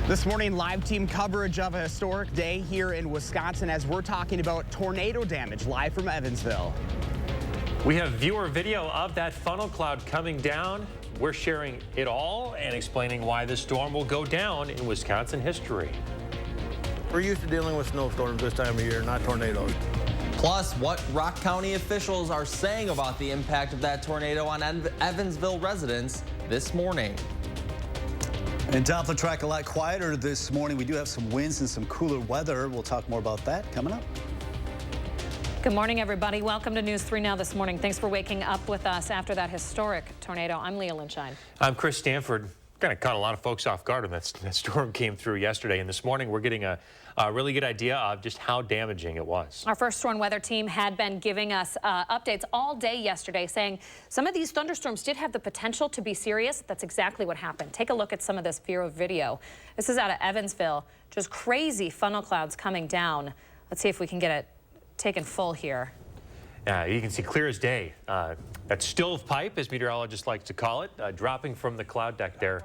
This morning, live team coverage of a historic day here in Wisconsin as we're talking about tornado damage live from Evansville. We have viewer video of that funnel cloud coming down. We're sharing it all and explaining why this storm will go down in Wisconsin history. We're used to dealing with snowstorms this time of year, not tornadoes. Plus, what Rock County officials are saying about the impact of that tornado on Evansville residents this morning. And Doppler track a lot quieter this morning. We do have some winds and some cooler weather. We'll talk more about that coming up. Good morning, everybody. Welcome to News 3 Now this morning. Thanks for waking up with us after that historic tornado. I'm Leah Lynchine. I'm Chris Stanford. Kind of caught a lot of folks off guard when that storm came through yesterday. And this morning, we're getting a really good idea of just how damaging it was. Our First Storm Weather team had been giving us updates all day yesterday, saying some of these thunderstorms did have the potential to be serious. That's exactly what happened. Take a look at some of this viewer video. This is out of Evansville. Just crazy funnel clouds coming down. Let's see if we can get it taken full here. You can see clear as day. That stovepipe, as meteorologists like to call it, dropping from the cloud deck there.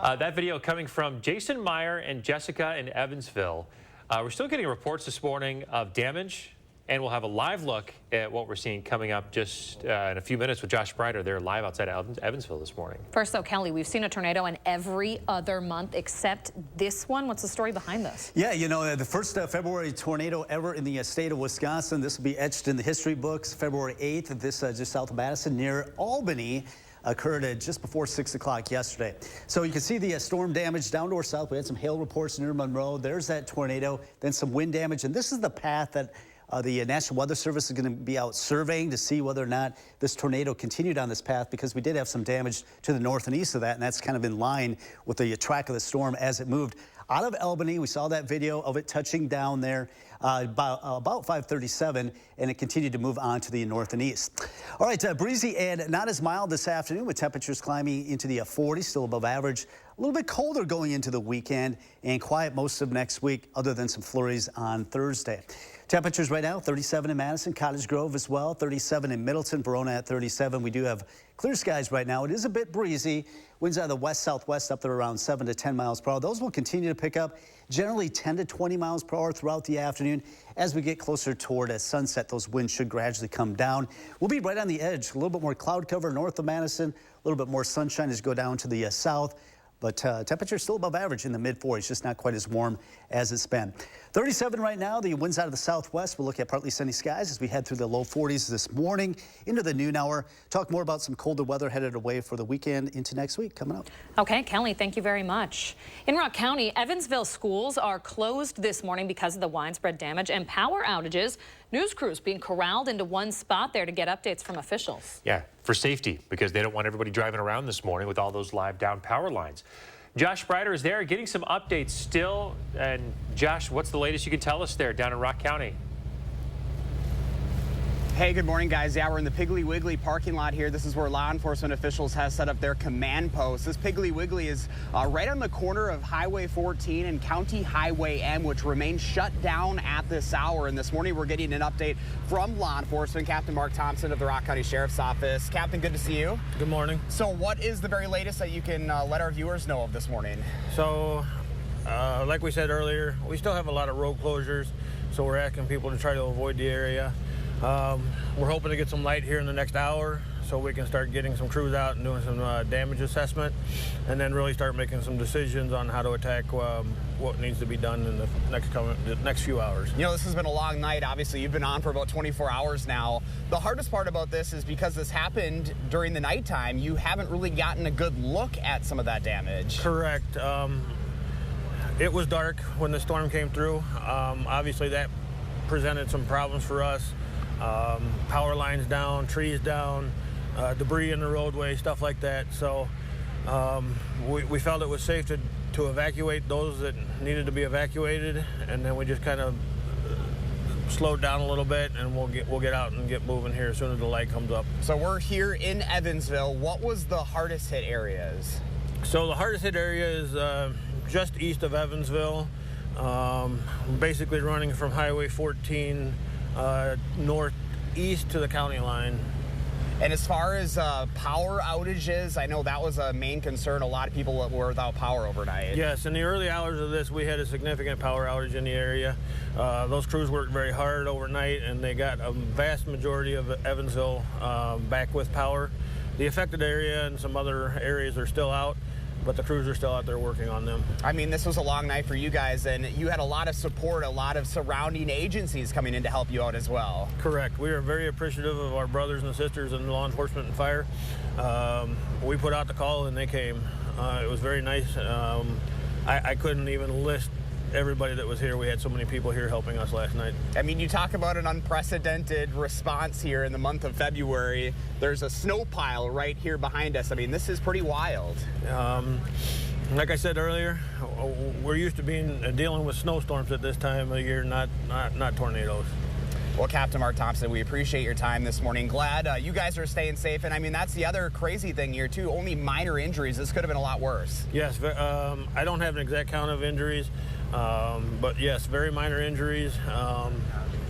That video coming from Jason Meyer and Jessica in Evansville. We're still getting reports this morning of damage, and we'll have a live look at what we're seeing coming up just in a few minutes with Josh Sprider. They're live outside Evansville this morning. First, though, Kelly, we've seen a tornado in every other month except this one. What's the story behind this? Yeah, you know, the first February tornado ever in the state of Wisconsin. This will be etched in the history books. February 8th, this just south of Madison near Albany. Occurred at just before 6 o'clock yesterday. So you can see the storm damage down to our south. We had some hail reports near Monroe. There's that tornado, then some wind damage. And this is the path that the National Weather Service is going to be out surveying to see whether or not this tornado continued on this path, because we did have some damage to the north and east of that, and that's kind of in line with the track of the storm as it moved out of Albany. We saw that video of it touching down there about 5:37, and it continued to move on to the north and east. All right, breezy and not as mild this afternoon, with temperatures climbing into the 40s, still above average. A little bit colder going into the weekend, and quiet most of next week, other than some flurries on Thursday. Temperatures right now, 37 in Madison, Cottage Grove as well, 37 in Middleton, Verona at 37. We do have clear skies right now. It is a bit breezy. Winds out of the west-southwest up to around 7 to 10 miles per hour. Those will continue to pick up, generally 10 to 20 miles per hour throughout the afternoon. As we get closer toward sunset, those winds should gradually come down. We'll be right on the edge. A little bit more cloud cover north of Madison, a little bit more sunshine as you go down to the south. But temperatures still above average in the mid-40s, just not quite as warm as it's been. 37 right now. The winds out of the southwest. We'll look at partly sunny skies as we head through the low 40s this morning into the noon hour. Talk more about some colder weather headed away for the weekend into next week coming up. Okay, Kelly, thank you very much. In Rock County, Evansville schools are closed this morning because of the widespread damage and power outages. News crews being corralled into one spot there to get updates from officials. Yeah, for safety, because they don't want everybody driving around this morning with all those live down power lines. Josh Sprider is there getting some updates still. And Josh, what's the latest you can tell us there down in Rock County? Hey, good morning, guys. Yeah, we're in the Piggly Wiggly parking lot here. This is where law enforcement officials have set up their command post. This Piggly Wiggly is right on the corner of Highway 14 and County Highway M, which remains shut down at this hour. And this morning, we're getting an update from law enforcement. Captain Mark Thompson of the Rock County Sheriff's Office. Captain, good to see you. Good morning. So what is the very latest that you can let our viewers know of this morning? So, like we said earlier, we still have a lot of road closures, so we're asking people to try to avoid the area. We're hoping to get some light here in the next hour so we can start getting some crews out and doing some damage assessment, and then really start making some decisions on how to attack what needs to be done in the next few hours. You know, this has been a long night. Obviously, you've been on for about 24 hours now. The hardest part about this is because this happened during the nighttime, you haven't really gotten a good look at some of that damage. Correct. It was dark when the storm came through. Obviously, that presented some problems for us. Power lines down, trees down, debris in the roadway, stuff like that. So we felt it was safe to evacuate those that needed to be evacuated, and then we just kind of slowed down a little bit, and we'll get out and get moving here as soon as the light comes up. So we're here in Evansville. What was the hardest hit areas? So the hardest hit area is just east of Evansville, basically running from Highway 14 northeast to the county line. And as far as power outages, I know that was a main concern. A lot of people were without power overnight. Yes, in the early hours of this, we had a significant power outage in the area. Those crews worked very hard overnight, and they got a vast majority of Evansville back with power. The affected area and some other areas are still out, but the crews are still out there working on them. I mean, this was a long night for you guys, and you had a lot of support, a lot of surrounding agencies coming in to help you out as well. Correct. We are very appreciative of our brothers and sisters in law enforcement and fire. We put out the call and they came. It was very nice. I couldn't even list everybody that was here. We had so many people here helping us last night. I mean, you talk about an unprecedented response here in the month of February. There's a snow pile right here behind us. I mean, this is pretty wild. Like I said earlier, we're used to dealing with snowstorms at this time of the year, not tornadoes. Well, Captain Mark Thompson, we appreciate your time this morning. Glad you guys are staying safe. And I mean, that's the other crazy thing here, too. Only minor injuries. This could have been a lot worse. Yes, I don't have an exact count of injuries, but yes, very minor injuries.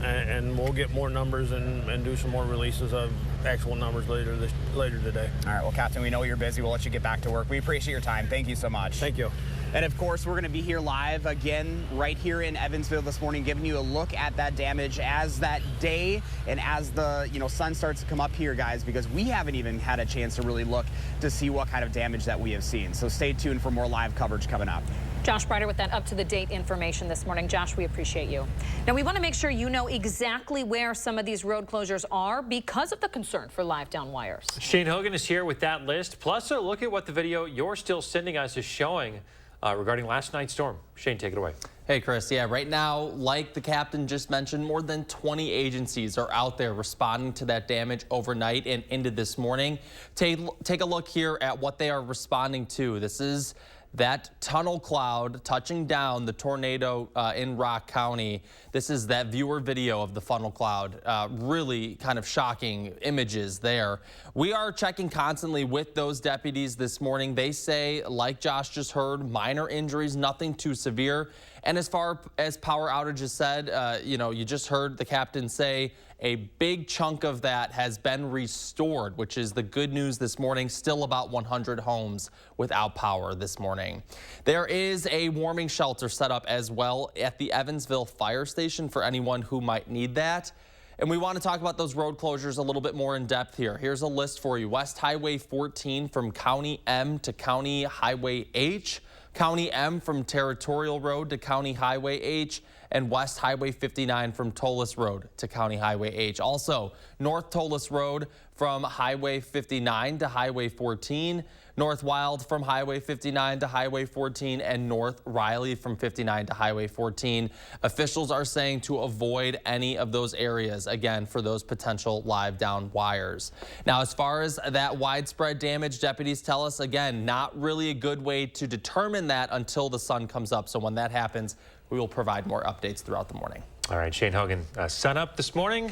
And we'll get more numbers and do some more releases of actual numbers later today. All right, well, Captain, we know you're busy. We'll let you get back to work. We appreciate your time. Thank you so much. Thank you. And of course, we're going to be here live again right here in Evansville this morning, giving you a look at that damage as that day and as the sun starts to come up here, guys, because we haven't even had a chance to really look to see what kind of damage that we have seen. So stay tuned for more live coverage coming up. Josh Brighter with that up-to-the-date information this morning. Josh, we appreciate you. Now, we want to make sure you know exactly where some of these road closures are because of the concern for live down wires. Shane Hogan is here with that list, plus a look at what the video you're still sending us is showing regarding last night's storm. Shane, take it away. Hey, Chris. Yeah, right now, like the captain just mentioned, more than 20 agencies are out there responding to that damage overnight and into this morning. Take a look here at what they are responding to. This is that tunnel cloud touching down the tornado in Rock County. This is that viewer video of the funnel cloud. Really kind of shocking images there. We are checking constantly with those deputies this morning. They say, like Josh just heard, minor injuries, nothing too severe. And as far as power outages said, you just heard the captain say a big chunk of that has been restored, which is the good news this morning. Still about 100 homes without power this morning. There is a warming shelter set up as well at the Evansville fire station for anyone who might need that. And we want to talk about those road closures a little bit more in depth here. Here's a list for you. West Highway 14 from County M to County Highway H. County M from Territorial Road to County Highway H, and West Highway 59 from Tollis Road to County Highway H. Also, North Tollis Road from Highway 59 to Highway 14, North Wild from Highway 59 to Highway 14, and North Riley from 59 to Highway 14. Officials are saying to avoid any of those areas, again, for those potential live down wires. Now, as far as that widespread damage, deputies tell us, again, not really a good way to determine that until the sun comes up. So when that happens, we will provide more updates throughout the morning. All right, Shane Hogan, sun up this morning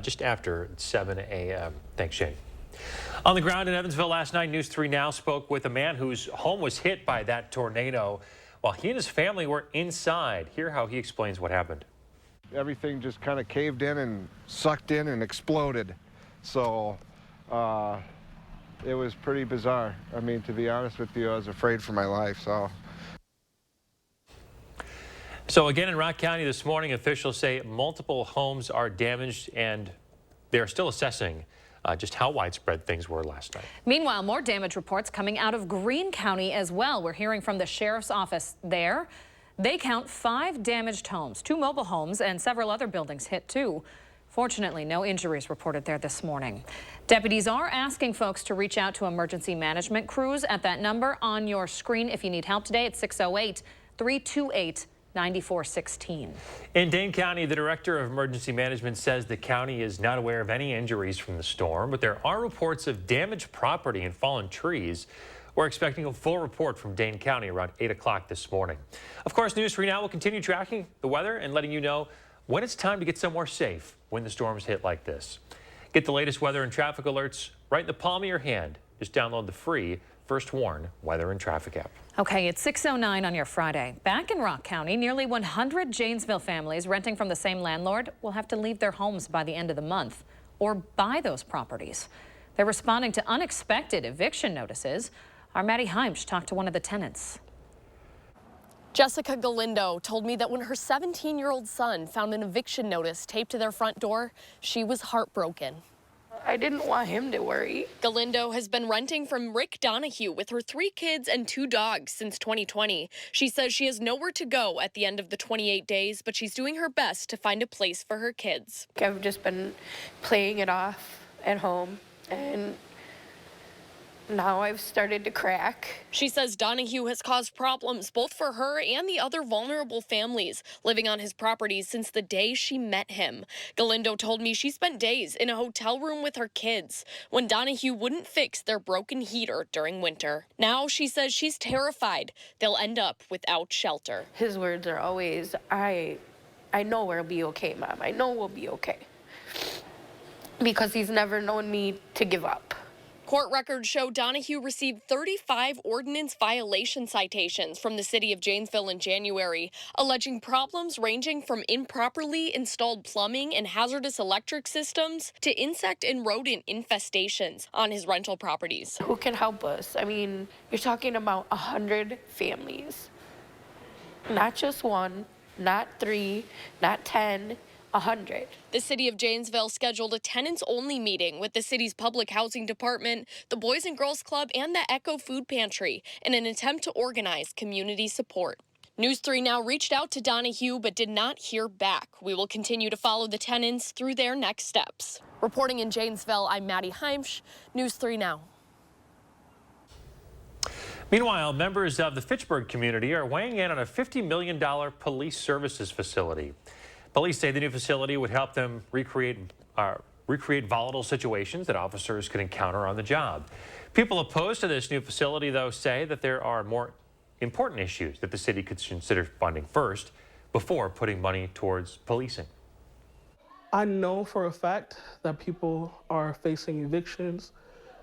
just after 7 a.m. Thanks, Shane. On the ground in Evansville last night, News 3 Now spoke with a man whose home was hit by that tornado while he and his family were inside. Hear how he explains what happened. Everything just kind of caved in and sucked in and exploded. So it was pretty bizarre. I mean, to be honest with you, I was afraid for my life. So again, in Rock County this morning, officials say multiple homes are damaged and they're still assessing just how widespread things were last night. Meanwhile, more damage reports coming out of Greene County as well. We're hearing from the sheriff's office there. They count 5 damaged homes, 2 mobile homes, and several other buildings hit too. Fortunately, no injuries reported there this morning. Deputies are asking folks to reach out to emergency management crews at that number on your screen if you need help today. It's 608-328-9416. In Dane County, the director of emergency management says the county is not aware of any injuries from the storm, but there are reports of damaged property and fallen trees. We're expecting a full report from Dane County around 8 o'clock this morning. Of course, News 3 Now will continue tracking the weather and letting you know when it's time to get somewhere safe when the storms hit like this. Get the latest weather and traffic alerts right in the palm of your hand. Just download the free First Warn weather and traffic app. Okay, it's 6:09 on your Friday. Back in Rock County, nearly 100 Janesville families renting from the same landlord will have to leave their homes by the end of the month or buy those properties. They're responding to unexpected eviction notices. Our Maddie Heimsch talked to one of the tenants. Jessica Galindo told me that when her 17-year-old son found an eviction notice taped to their front door, she was heartbroken. I didn't want him to worry. Galindo has been renting from Rick Donahue with her 3 kids and 2 dogs since 2020. She says she has nowhere to go at the end of the 28 days, but she's doing her best to find a place for her kids. I've just been playing it off at home, and now I've started to crack. She says Donahue has caused problems both for her and the other vulnerable families living on his property since the day she met him. Galindo told me she spent days in a hotel room with her kids when Donahue wouldn't fix their broken heater during winter. Now she says she's terrified they'll end up without shelter. His words are always, I know we'll be okay, Mom. I know we'll be okay. Because he's never known me to give up. Court records show Donahue received 35 ordinance violation citations from the city of Janesville in January, alleging problems ranging from improperly installed plumbing and hazardous electric systems to insect and rodent infestations on his rental properties. Who can help us? I mean, you're talking about 100 families. Not just 1, not 3, not 10. 100. The city of Janesville scheduled a tenants-only meeting with the city's public housing department, the Boys and Girls Club, and the Echo Food Pantry in an attempt to organize community support. News 3 Now reached out to Donahue but did not hear back. We will continue to follow the tenants through their next steps. Reporting in Janesville, I'm Maddie Heimsch, News 3 Now. Meanwhile, members of the Fitchburg community are weighing in on a $50 million police services facility. Police say the new facility would help them recreate volatile situations that officers could encounter on the job. People opposed to this new facility, though, say that there are more important issues that the city could consider funding first before putting money towards policing. I know for a fact that people are facing evictions.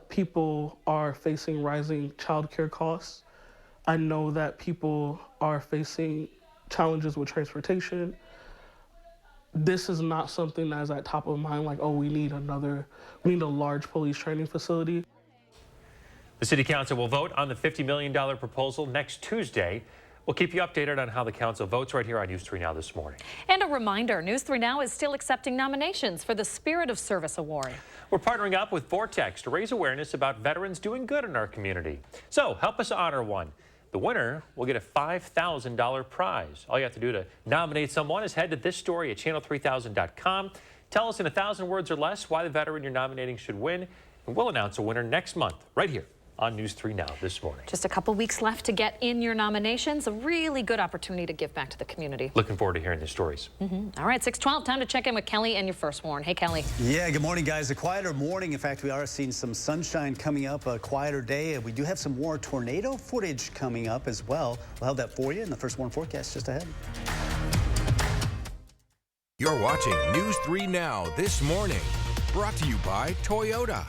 People are facing rising childcare costs. I know that people are facing challenges with transportation. This is not something that is at top of mind, like, oh, we need a large police training facility. The City Council will vote on the $50 million proposal next Tuesday. We'll keep you updated on how the council votes right here on News 3 Now this morning. And a reminder, News 3 Now is still accepting nominations for the Spirit of Service Award. We're partnering up with Vortex to raise awareness about veterans doing good in our community. So help us honor one. The winner will get a $5,000 prize. All you have to do to nominate someone is head to this story at channel3000.com. Tell us in 1,000 words or less why the veteran you're nominating should win, and we'll announce a winner next month right here on News 3 Now this morning. Just a couple weeks left to get in your nominations. A really good opportunity to give back to the community. Looking forward to hearing the stories. All right, 6:12, time to check in with Kelly and your first warn. Hey, Kelly. Yeah, good morning, guys. A quieter morning. In fact, we are seeing some sunshine coming up, a quieter day. We do have some more tornado footage coming up as well. We'll have that for you in the first warn forecast just ahead. You're watching News 3 Now this morning. Brought to you by Toyota.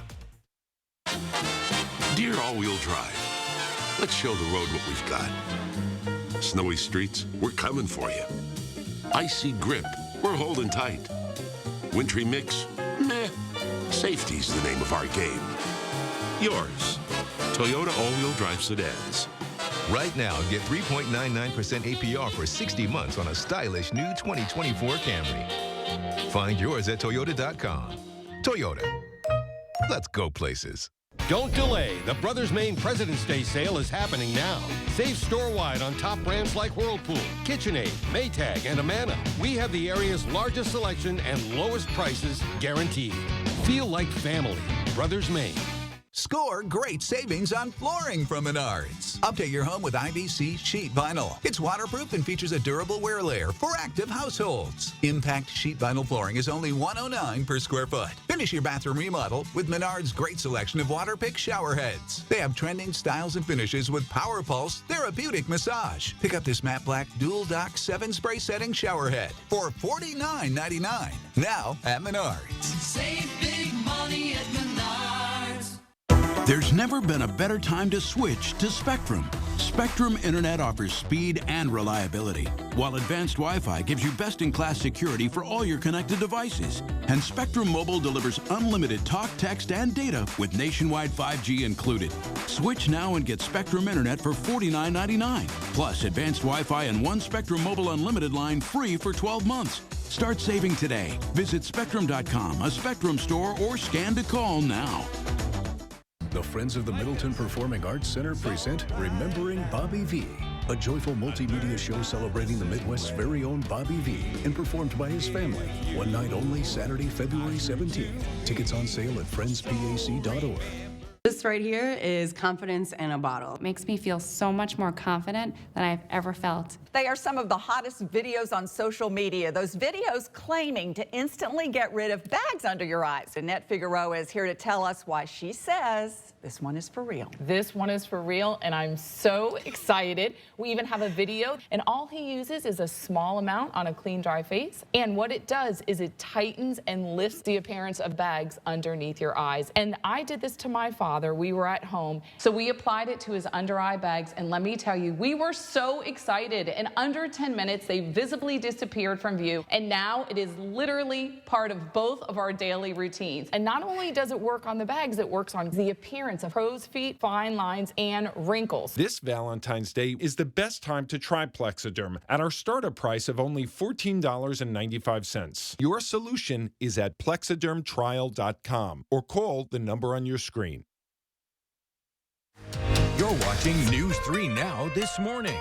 Dear all-wheel drive, let's show the road what we've got. Snowy streets, we're coming for you. Icy grip, we're holding tight. Wintry mix, meh. Safety's the name of our game. Yours, Toyota all-wheel drive sedans. Right now, get 3.99% APR for 60 months on a stylish new 2024 Camry. Find yours at Toyota.com. Toyota. Let's go places. Don't delay. The Brothers Maine President's Day sale is happening now. Save store-wide on top brands like Whirlpool, KitchenAid, Maytag, and Amana. We have the area's largest selection and lowest prices guaranteed. Feel like family. Brothers Maine. Score great savings on flooring from Menards. Update your home with IBC sheet vinyl. It's waterproof and features a durable wear layer for active households. Impact sheet vinyl flooring is only $109 per square foot. Finish your bathroom remodel with Menards' great selection of Waterpik shower heads. They have trending styles and finishes with Power Pulse therapeutic massage. Pick up this matte black dual dock 7-spray setting shower head for $49.99. Now at Menards. Save big money at Menards. There's never been a better time to switch to Spectrum. Spectrum Internet offers speed and reliability, while advanced Wi-Fi gives you best-in-class security for all your connected devices. And Spectrum Mobile delivers unlimited talk, text, and data with nationwide 5G included. Switch now and get Spectrum Internet for $49.99, plus advanced Wi-Fi and one Spectrum Mobile Unlimited line free for 12 months. Start saving today. Visit Spectrum.com, a Spectrum store, or scan to call now. The Friends of the Middleton Performing Arts Center present Remembering Bobby V, a joyful multimedia show celebrating the Midwest's very own Bobby V and performed by his family. One night only, Saturday, February 17th. Tickets on sale at friendspac.org. This right here is confidence in a bottle. It makes me feel so much more confident than I've ever felt. They are some of the hottest videos on social media. Those videos claiming to instantly get rid of bags under your eyes. Annette Figueroa is here to tell us why she says this one is for real. This one is for real, and I'm so excited. We even have a video, and all he uses is a small amount on a clean, dry face. And what it does is it tightens and lifts the appearance of bags underneath your eyes. And I did this to my father. We were at home, so we applied it to his under eye bags, and let me tell you, we were so excited. In under 10 minutes, they visibly disappeared from view, and now it is literally part of both of our daily routines. And not only does it work on the bags, it works on the appearance of crow's feet, fine lines, and wrinkles. This Valentine's Day is the best time to try Plexiderm at our starter price of only $14.95. Your solution is at plexidermtrial.com or call the number on your screen. You're watching News 3 Now this morning.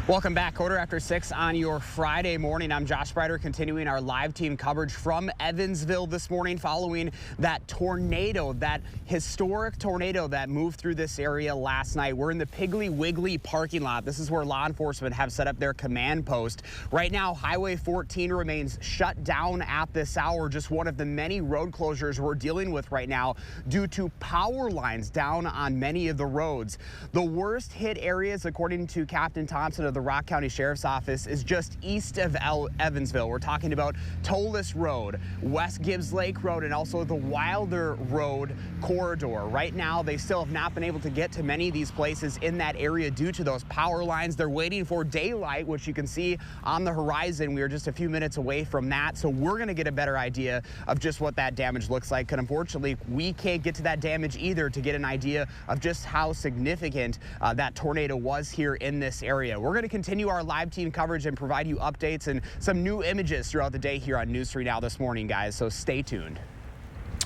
Welcome back. 6:15 on your Friday morning. I'm Josh Breider, continuing our live team coverage from Evansville this morning following that tornado, that historic tornado that moved through this area last night. We're in the Piggly Wiggly parking lot. This is where law enforcement have set up their command post. Right now, Highway 14 remains shut down at this hour. Just one of the many road closures we're dealing with right now due to power lines down on many of the roads. The worst hit areas, according to Captain Thompson of the Rock County Sheriff's Office, is just east of Evansville. We're talking about Tollis Road, West Gibbs Lake Road, and also the Wilder Road corridor. Right now, they still have not been able to get to many of these places in that area due to those power lines. They're waiting for daylight, which you can see on the horizon. We are just a few minutes away from that, so we're going to get a better idea of just what that damage looks like. And unfortunately, we can't get to that damage either to get an idea of just how significant that tornado was here in this area. We're going to continue our live team coverage and provide you updates and some new images throughout the day here on News 3 Now this morning, guys, so stay tuned.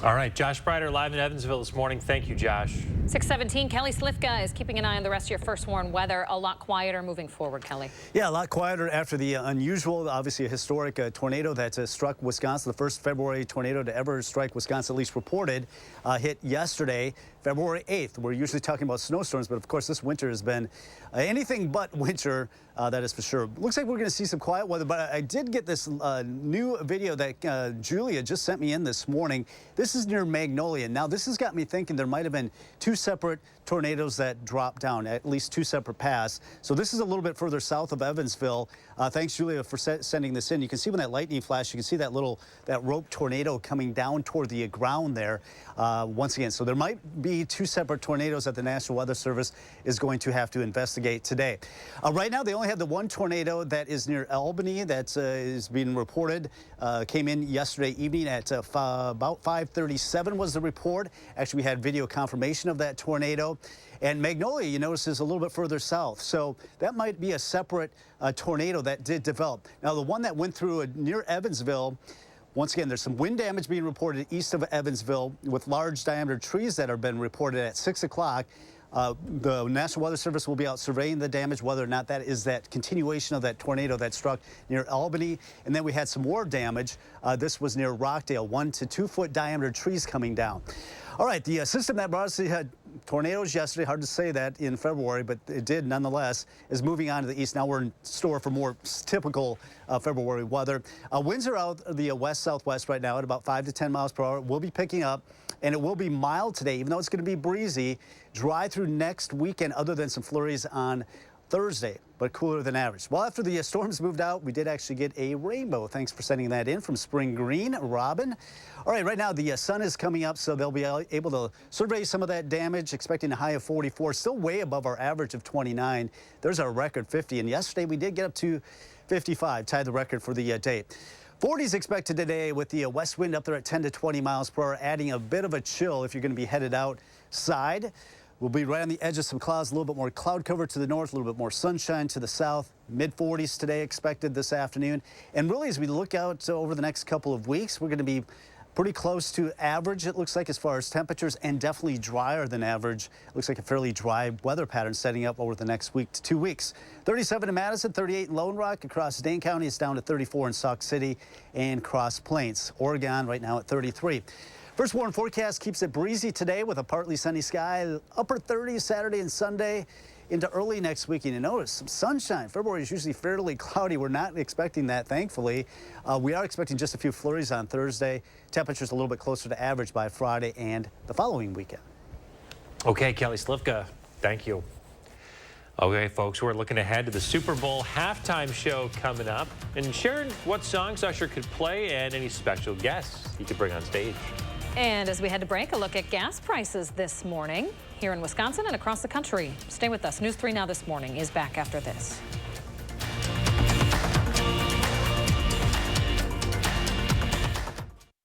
All right, Josh Breider live in Evansville this morning. Thank you, Josh. 6:17, Kelly Slifka is keeping an eye on the rest of your first warn weather. A lot quieter moving forward, Kelly. Yeah, a lot quieter after the unusual, obviously a historic tornado that struck Wisconsin, the first February tornado to ever strike Wisconsin, at least reported, hit yesterday, February 8th. We're usually talking about snowstorms, but of course this winter has been anything but winter, that is for sure. Looks like we're going to see some quiet weather, but I did get this new video that Julia just sent me in this morning. This is near Magnolia. Now, this has got me thinking there might have been two separate tornadoes that dropped down, at least two separate paths. So this is a little bit further south of Evansville. Thanks, Julia, for sending this in. You can see when that lightning flash, you can see that rope tornado coming down toward the ground there once again. So there might be two separate tornadoes that the National Weather Service is going to have to investigate today. Right now, they only have the one tornado that is near Albany that is being reported. Came in yesterday evening at about 5:37 was the report. Actually, we had video confirmation of that tornado. And Magnolia, you notice, is a little bit further south. So that might be a separate tornado that did develop. Now, the one that went through near Evansville, once again, there's some wind damage being reported east of Evansville with large diameter trees that have been reported at 6 o'clock. The National Weather Service will be out surveying the damage, whether or not that is that continuation of that tornado that struck near Albany. And then we had some more damage. This was near Rockdale, 1 to 2 foot diameter trees coming down. All right, the system that brought us had tornadoes yesterday, hard to say that in February, but it did nonetheless, is moving on to the east. Now we're in store for more typical February weather. Winds are out the west-southwest right now at about 5 to 10 miles per hour. We'll be picking up, and it will be mild today, even though it's going to be breezy, dry through next weekend, other than some flurries on Thursday, but cooler than average. Well, after the storms moved out, we did actually get a rainbow. Thanks for sending that in from Spring Green, Robin. All right, right now the sun is coming up, so they'll be able to survey some of that damage, expecting a high of 44, still way above our average of 29. There's our record 50, and yesterday we did get up to 55, tied the record for the day. 40s expected today with the west wind up there at 10 to 20 miles per hour, adding a bit of a chill if you're going to be headed outside. We'll be right on the edge of some clouds, a little bit more cloud cover to the north, a little bit more sunshine to the south. Mid-40s today expected this afternoon. And really, as we look out over the next couple of weeks, we're going to be pretty close to average, it looks like, as far as temperatures, and definitely drier than average. It looks like a fairly dry weather pattern setting up over the next week to 2 weeks. 37 in Madison, 38 in Lone Rock. Across Dane County, it's down to 34 in Sauk City and Cross Plains. Oregon right now at 33. First warn forecast keeps it breezy today with a partly sunny sky, upper 30s Saturday and Sunday into early next week. And you notice some sunshine. February is usually fairly cloudy. We're not expecting that, thankfully. We are expecting just a few flurries on Thursday. Temperatures a little bit closer to average by Friday and the following weekend. Okay, Kelly Slivka, thank you. Okay, folks, we're looking ahead to the Super Bowl halftime show coming up and sharing what songs Usher could play and any special guests he could bring on stage. And as we head to break, a look at gas prices this morning here in Wisconsin and across the country. Stay with us. News 3 Now This Morning is back after this.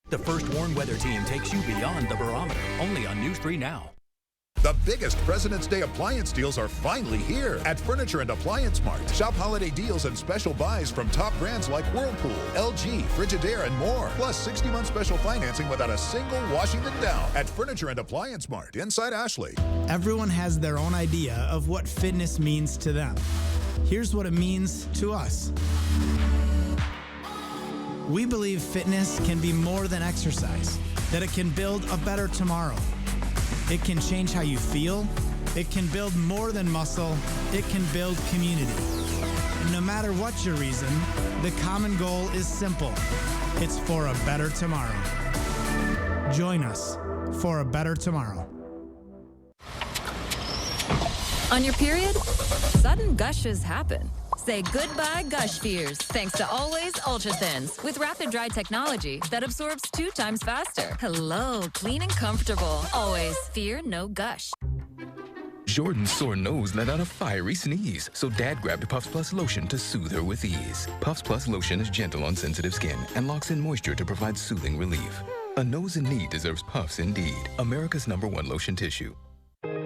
The First Warn Weather Team takes you beyond the barometer, only on News 3 Now. The biggest President's Day appliance deals are finally here at Furniture and Appliance Mart. Shop holiday deals and special buys from top brands like Whirlpool, LG, Frigidaire, and more. Plus 60-month special financing without a single washing them down at Furniture and Appliance Mart inside Ashley. Everyone has their own idea of what fitness means to them. Here's what it means to us. We believe fitness can be more than exercise, that it can build a better tomorrow. It can change how you feel. It can build more than muscle. It can build community. And no matter what your reason, the common goal is simple. It's for a better tomorrow. Join us for a better tomorrow. On your period, sudden gushes happen. Say goodbye gush fears thanks to Always Ultra Thins with rapid dry technology that absorbs 2 times faster. Hello, clean and comfortable. Always fear no gush. Jordan's sore nose let out a fiery sneeze, so Dad grabbed Puffs Plus lotion to soothe her with ease. Puffs Plus lotion is gentle on sensitive skin and locks in moisture to provide soothing relief. A nose in need deserves Puffs indeed. America's #1 lotion tissue.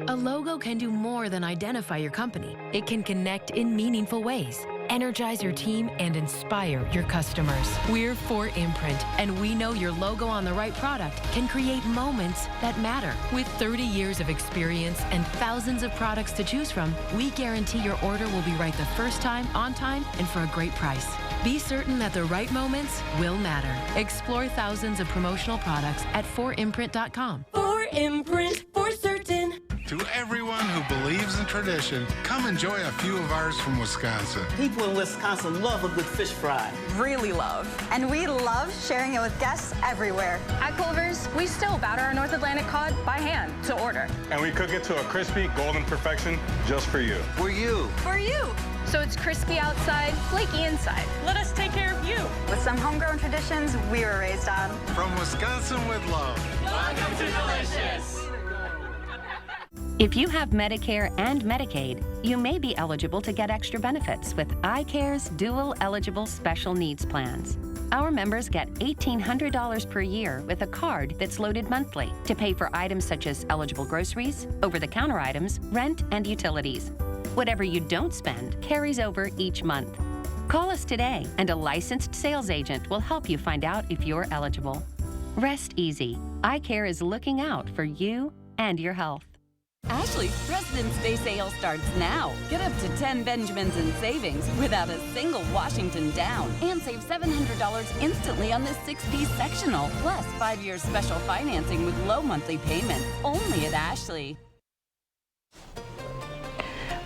A logo can do more than identify your company. It can connect in meaningful ways, energize your team, and inspire your customers. We're 4imprint, and we know your logo on the right product can create moments that matter. With 30 years of experience and thousands of products to choose from, we guarantee your order will be right the first time, on time, and for a great price. Be certain that the right moments will matter. Explore thousands of promotional products at 4imprint.com. 4imprint, for certain. To everyone who believes in tradition, come enjoy a few of ours from Wisconsin. People in Wisconsin love a good fish fry. Really love. And we love sharing it with guests everywhere. At Culver's, we still batter our North Atlantic cod by hand to order. And we cook it to a crispy, golden perfection just for you. For you. For you. So it's crispy outside, flaky inside. Let us take care of you. With some homegrown traditions we were raised on. From Wisconsin with love. Welcome to Delicious. If you have Medicare and Medicaid, you may be eligible to get extra benefits with iCare's dual eligible special needs plans. Our members get $1,800 per year with a card that's loaded monthly to pay for items such as eligible groceries, over-the-counter items, rent, and utilities. Whatever you don't spend carries over each month. Call us today, and a licensed sales agent will help you find out if you're eligible. Rest easy. iCare is looking out for you and your health. Ashley's President's Day sale starts now. Get up to 10 Benjamins in savings without a single Washington down. And save $700 instantly on this 6-piece sectional. Plus 5 years special financing with low monthly payments. Only at Ashley.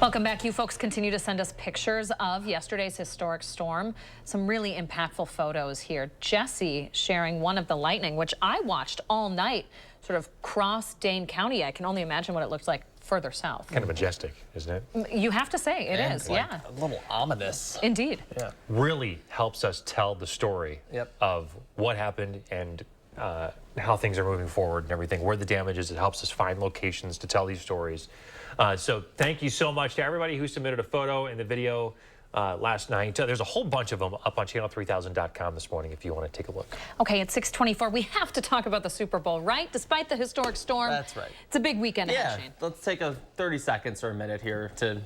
Welcome back. You folks continue to send us pictures of yesterday's historic storm. Some really impactful photos here. Jesse sharing one of the lightning, which I watched all night, sort of cross Dane County. I can only imagine what it looks like further south. Kind of majestic, isn't it? You have to say, it is, like yeah. A little ominous. Indeed. Yeah. Really helps us tell the story of what happened and how things are moving forward and everything, where the damage is. It helps us find locations to tell these stories. So thank you so much to everybody who submitted a photo and the video last night. There's a whole bunch of them up on channel3000.com this morning if you want to take a look. Okay, at 6:24, we have to talk about the Super Bowl, right? Despite the historic storm. That's right. It's a big weekend ahead, Shane. Let's take a 30 seconds or a minute here to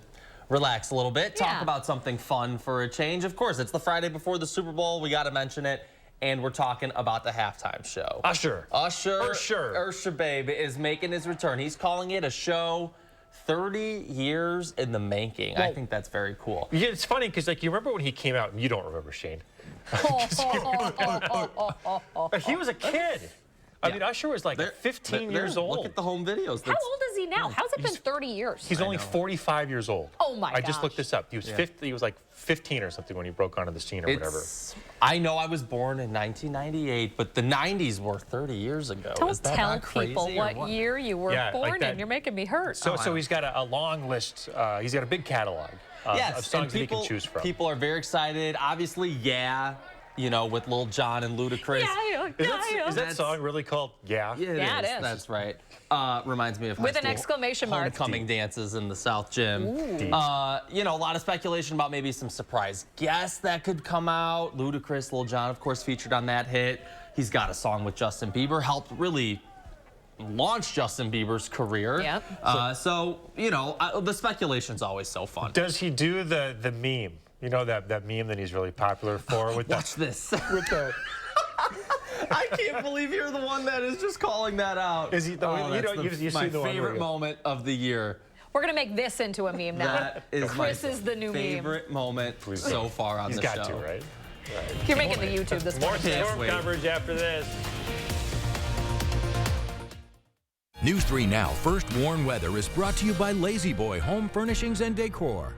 relax a little bit. Talk about something fun for a change. Of course, it's the Friday before the Super Bowl. We got to mention it. And we're talking about the halftime show. Usher Babe is making his return. He's calling it a show 30 years in the making. I think that's very cool. Yeah, it's funny because, like, you remember when he came out, and you don't remember, Shane. He was a kid. I mean, Usher was like 15 years old. Look at the home videos. How old is he now? How's it been 30 years? He's only 45 years old. Oh my gosh. I just looked this up. He was 50, he was like 15 or something when he broke onto the scene or whatever. I know I was born in 1998, but the 90s were 30 years ago. Don't tell people what year you were born in. You're making me hurt. So he's got a long list. He's got a big catalog of songs that he can choose from. People are very excited. Obviously, you know, with Lil Jon and Ludacris. Is that song really called Yeah? Yeah, it is. That's right. Reminds me of with an exclamation mark. Homecoming dances in the South Gym. You know, a lot of speculation about maybe some surprise guests that could come out. Ludacris, Lil Jon, of course, featured on that hit. He's got a song with Justin Bieber, helped really launch Justin Bieber's career. So, you know, the speculation's always so fun. Does he do the meme? You know that meme that he's really popular for? Watch this. With the... I can't believe you're the one that is just calling that out. Is he? You my see the favorite moment of the year. We're going to make this into a meme now. That is Chris is the new favorite moment so far on the show. He's got to, right? You're making the YouTube this morning. More storm coverage after this. News 3 Now First Warn Weather is brought to you by Lazy Boy Home Furnishings and Decor.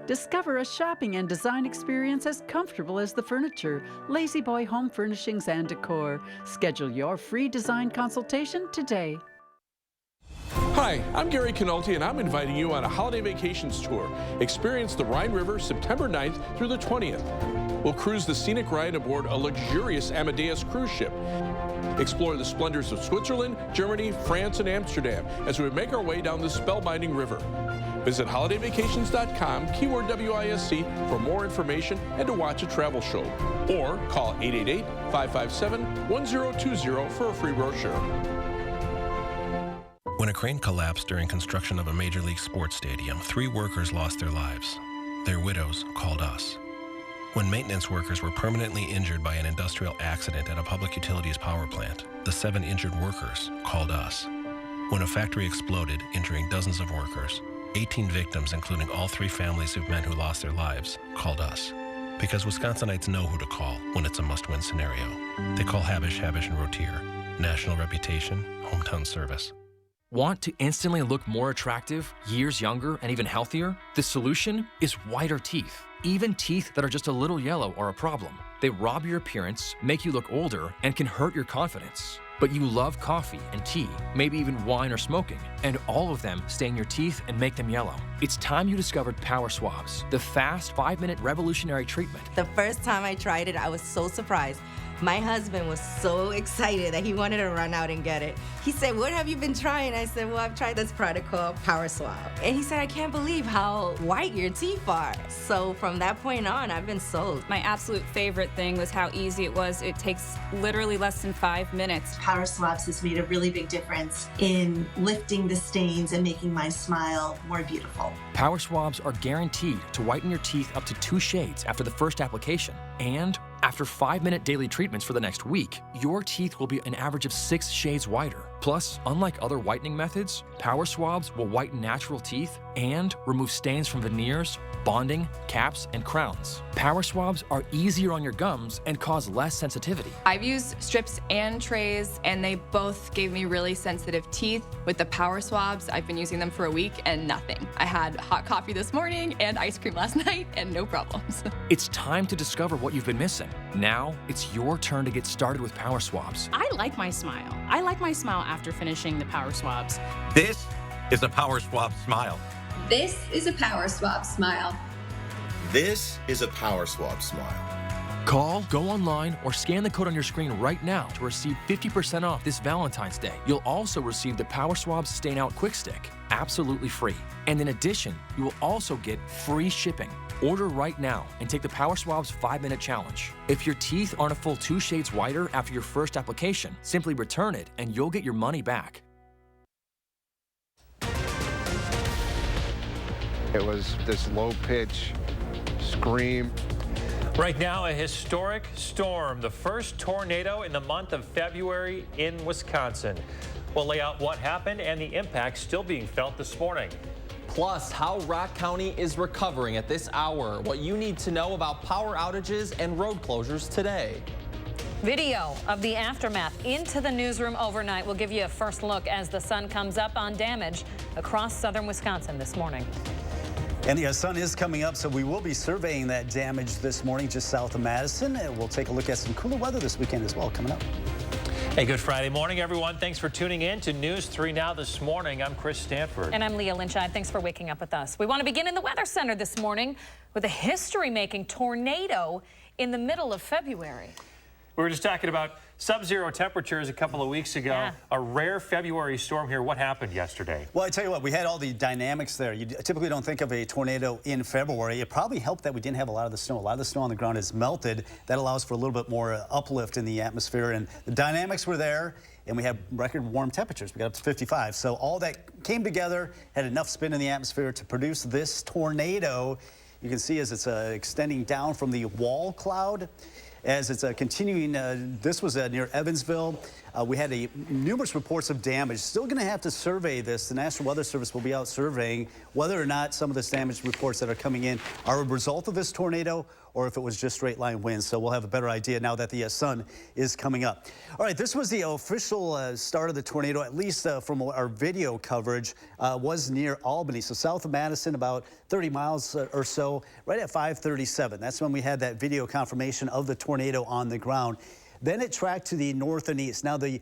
Discover a shopping and design experience as comfortable as the furniture. Lazy Boy Home Furnishings and Decor. Schedule your free design consultation today. Hi, I'm Gary Canolti, and I'm inviting you on a holiday vacations tour. Experience the Rhine River September 9th through the 20th. We'll cruise the scenic Rhine aboard a luxurious Amadeus cruise ship. Explore the splendors of Switzerland, Germany, France, and Amsterdam as we make our way down this spellbinding river. Visit holidayvacations.com, keyword WISC, for more information and to watch a travel show. Or call 888-557-1020 for a free brochure. When a crane collapsed during construction of a Major League sports stadium, 3 workers lost their lives. Their widows called us. When maintenance workers were permanently injured by an industrial accident at a public utilities power plant, the 7 injured workers called us. When a factory exploded, injuring dozens of workers, 18 victims, including all 3 families of men who lost their lives, called us. Because Wisconsinites know who to call when it's a must-win scenario. They call Habish, Habish & Rotier. National reputation, hometown service. Want to instantly look more attractive, years younger, and even healthier? The solution is whiter teeth. Even teeth that are just a little yellow are a problem. They rob your appearance, make you look older, and can hurt your confidence. But you love coffee and tea, maybe even wine or smoking, and all of them stain your teeth and make them yellow. It's time you discovered Power Swabs, the fast 5-minute revolutionary treatment. The first time I tried it, I was so surprised. My husband was so excited that he wanted to run out and get it. He said, "What have you been trying?" I said, "Well, I've tried this product called Power Swab." And he said, "I can't believe how white your teeth are." So from that point on, I've been sold. My absolute favorite thing was how easy it was. It takes literally less than 5 minutes. Power Swabs has made a really big difference in lifting the stains and making my smile more beautiful. Power Swabs are guaranteed to whiten your teeth up to 2 shades after the first application. And after 5-minute daily treatments for the next week, your teeth will be an average of 6 shades whiter. Plus, unlike other whitening methods, power swabs will whiten natural teeth and remove stains from veneers, bonding, caps, and crowns. Power swabs are easier on your gums and cause less sensitivity. I've used strips and trays, and they both gave me really sensitive teeth. With the power swabs, I've been using them for a week and nothing. I had hot coffee this morning and ice cream last night and no problems. It's time to discover what you've been missing. Now, it's your turn to get started with power swabs. I like my smile. I like my smile after finishing the power swabs. This is a power swab smile. This is a power swab smile. This is a power swab smile. Call, go online, or scan the code on your screen right now to receive 50% off this Valentine's Day. You'll also receive the Power Swabs Stain Out Quick Stick, absolutely free. And in addition, you will also get free shipping. Order right now and take the Power Swabs 5-minute challenge. If your teeth aren't a full 2 shades whiter after your first application, simply return it and you'll get your money back. It was this low-pitch scream. Right now, a historic storm, the first tornado in the month of February in Wisconsin. We'll lay out what happened and the impact still being felt this morning. Plus, how Rock County is recovering at this hour, what you need to know about power outages and road closures today. Video of the aftermath into the newsroom overnight. We'll give you a first look as the sun comes up on damage across southern Wisconsin this morning. And the sun is coming up, so we will be surveying that damage this morning just south of Madison. And we'll take a look at some cooler weather this weekend as well coming up. Hey, good Friday morning, everyone. Thanks for tuning in to News 3 Now this morning. I'm Chris Stanford. And I'm Leah Lynchide. Thanks for waking up with us. We want to begin in the Weather Center this morning with a history-making tornado in the middle of February. We were just talking about sub-zero temperatures a couple of weeks ago. Yeah. A rare February storm here. What happened yesterday? Well, I tell you what, we had all the dynamics there. You typically don't think of a tornado in February. It probably helped that we didn't have a lot of the snow. A lot of the snow on the ground is melted. That allows for a little bit more uplift in the atmosphere. And the dynamics were there, and we had record warm temperatures. We got up to 55. So all that came together, had enough spin in the atmosphere to produce this tornado. You can see as it's extending down from the wall cloud. As it's continuing, this was near Evansville. We had numerous reports of damage. Still going to have to survey this. The National Weather Service will be out surveying whether or not some of this damage reports that are coming in are a result of this tornado or if it was just straight line winds. So we'll have a better idea now that the sun is coming up. All right, this was the official start of the tornado, at least from our video coverage, was near Albany. So south of Madison, about 30 miles or so, right at 5:37. That's when we had that video confirmation of the tornado on the ground. Then it tracked to the north and east. Now, the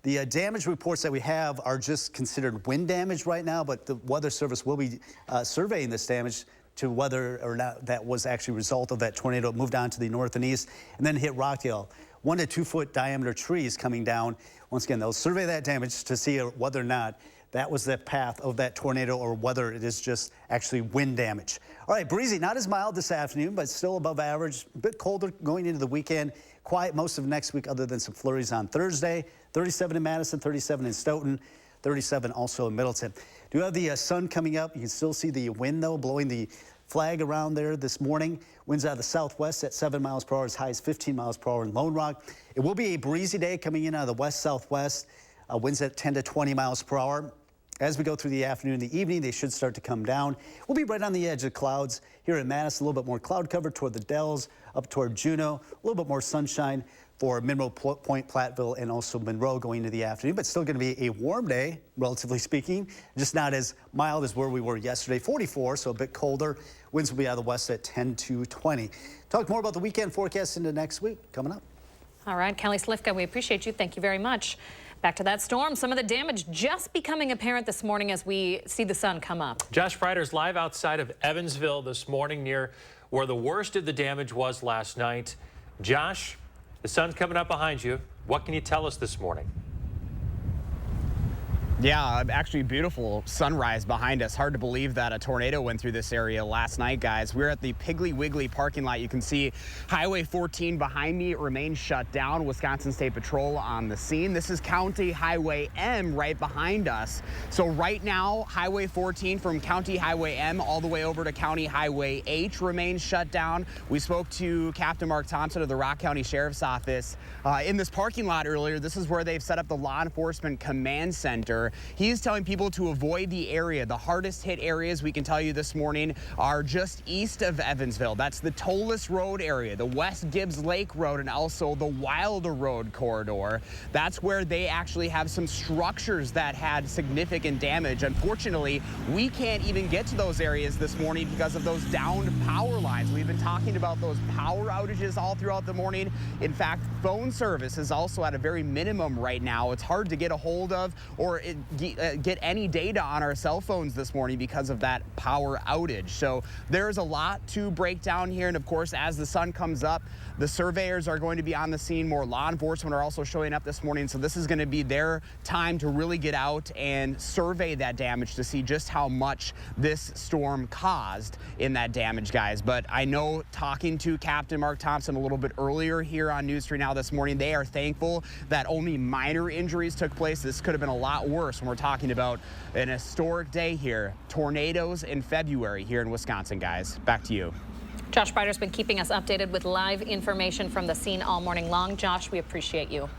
damage reports that we have are just considered wind damage right now, but the Weather Service will be surveying this damage to whether or not that was actually a result of that tornado. It moved on to the north and east and then hit Rockdale. 1 to 2 foot diameter trees coming down. Once again, they'll survey that damage to see whether or not that was the path of that tornado or whether it is just actually wind damage. All right, breezy, not as mild this afternoon, but still above average. A bit colder going into the weekend. Quiet most of next week other than some flurries on Thursday. 37 in Madison, 37 in Stoughton, 37 also in Middleton. Do have the sun coming up. You can still see the wind, though, blowing the flag around there this morning. Winds out of the southwest at 7 miles per hour, as high as 15 miles per hour in Lone Rock. It will be a breezy day coming in out of the west-southwest. Winds at 10 to 20 miles per hour. As we go through the afternoon and the evening, they should start to come down. We'll be right on the edge of clouds. Here in Madison, a little bit more cloud cover toward the Dells, up toward Juneau. A little bit more sunshine for Monroe Point, Platteville, and also Monroe going into the afternoon. But still going to be a warm day, relatively speaking. Just not as mild as where we were yesterday. 44, so a bit colder. Winds will be out of the west at 10 to 20. Talk more about the weekend forecast into next week coming up. All right, Kelly Slifka, we appreciate you. Thank you very much. Back to that storm. Some of the damage just becoming apparent this morning as we see the sun come up. Josh Freider's live outside of Evansville this morning near where the worst of the damage was last night. Josh, the sun's coming up behind you. What can you tell us this morning? Yeah, actually beautiful sunrise behind us. Hard to believe that a tornado went through this area last night, guys. We're at the Piggly Wiggly parking lot. You can see Highway 14 behind me. It remains shut down. Wisconsin State Patrol on the scene. This is County Highway M right behind us. So right now, Highway 14 from County Highway M all the way over to County Highway H remains shut down. We spoke to Captain Mark Thompson of the Rock County Sheriff's Office in this parking lot earlier. This is where they've set up the Law Enforcement Command Center. He's telling people to avoid the area. The hardest hit areas, we can tell you this morning, are just east of Evansville. That's the Tollis Road area, the West Gibbs Lake Road, and also the Wilder Road corridor. That's where they actually have some structures that had significant damage. Unfortunately, we can't even get to those areas this morning because of those downed power lines. We've been talking about those power outages all throughout the morning. In fact, phone service is also at a very minimum right now. It's hard to get a hold of or get any data on our cell phones this morning because of that power outage. So there's a lot to break down here. And of course, as the sun comes up, the surveyors are going to be on the scene. More law enforcement are also showing up this morning. So this is going to be their time to really get out and survey that damage to see just how much this storm caused in that damage, guys. But I know, talking to Captain Mark Thompson a little bit earlier here on News 3 Now this morning, they are thankful that only minor injuries took place. This could have been a lot worse when we're talking about an historic day here. Tornadoes in February here in Wisconsin, guys. Back to you. Josh Breider's been keeping us updated with live information from the scene all morning long. Josh, we appreciate you.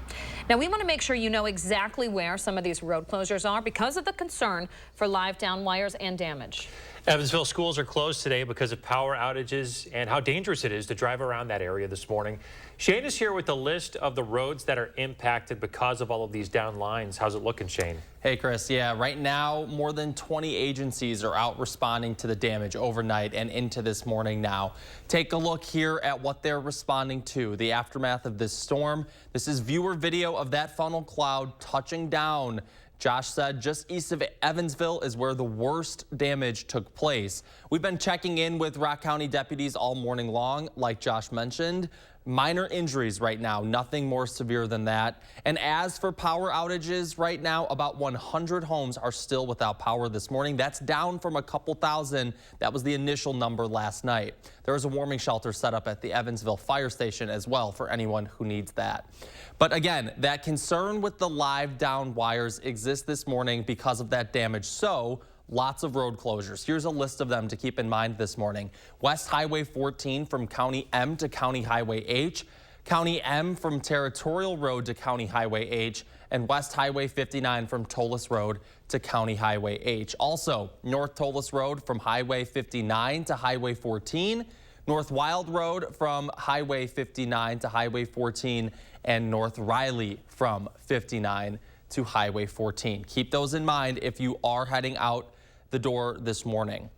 Now, we want to make sure you know exactly where some of these road closures are because of the concern for live down wires and damage. Evansville schools are closed today because of power outages and how dangerous it is to drive around that area this morning. Shane is here with a list of the roads that are impacted because of all of these down lines. How's it looking, Shane? Hey, Chris. Yeah, right now, more than 20 agencies are out responding to the damage overnight and into this morning now. Take a look here at what they're responding to, the aftermath of this storm. This is viewer video of that funnel cloud touching down. Josh said just east of Evansville is where the worst damage took place. We've been checking in with Rock County deputies all morning long, like Josh mentioned. Minor injuries right now, nothing more severe than that. And as for power outages right now, about 100 homes are still without power this morning. That's down from a couple thousand. That was the initial number last night. There is a warming shelter set up at the Evansville fire station as well for anyone who needs that. But again, that concern with the live down wires exists this morning because of that damage. So lots of road closures. Here's a list of them to keep in mind this morning. West Highway 14 from County M to County Highway H, County M from Territorial Road to County Highway H, and West Highway 59 from Tollis Road to County Highway H. Also, North Tollis Road from Highway 59 to Highway 14, North Wild Road from Highway 59 to Highway 14, and North Riley from 59 to Highway 14. Keep those in mind if you are heading out the door this morning.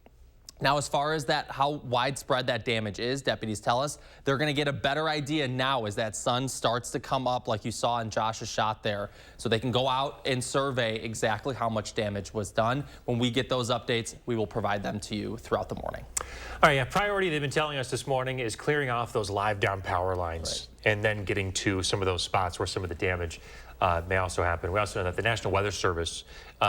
Now, as far as that, how widespread that damage is, deputies tell us they're going to get a better idea now as that sun starts to come up like you saw in Josh's shot there. So they can go out and survey exactly how much damage was done. When we get those updates, we will provide them to you throughout the morning. All right, yeah, priority they've been telling us this morning is clearing off those live down power lines and then getting to some of those spots where some of the damage may also happen. We also know that the National Weather Service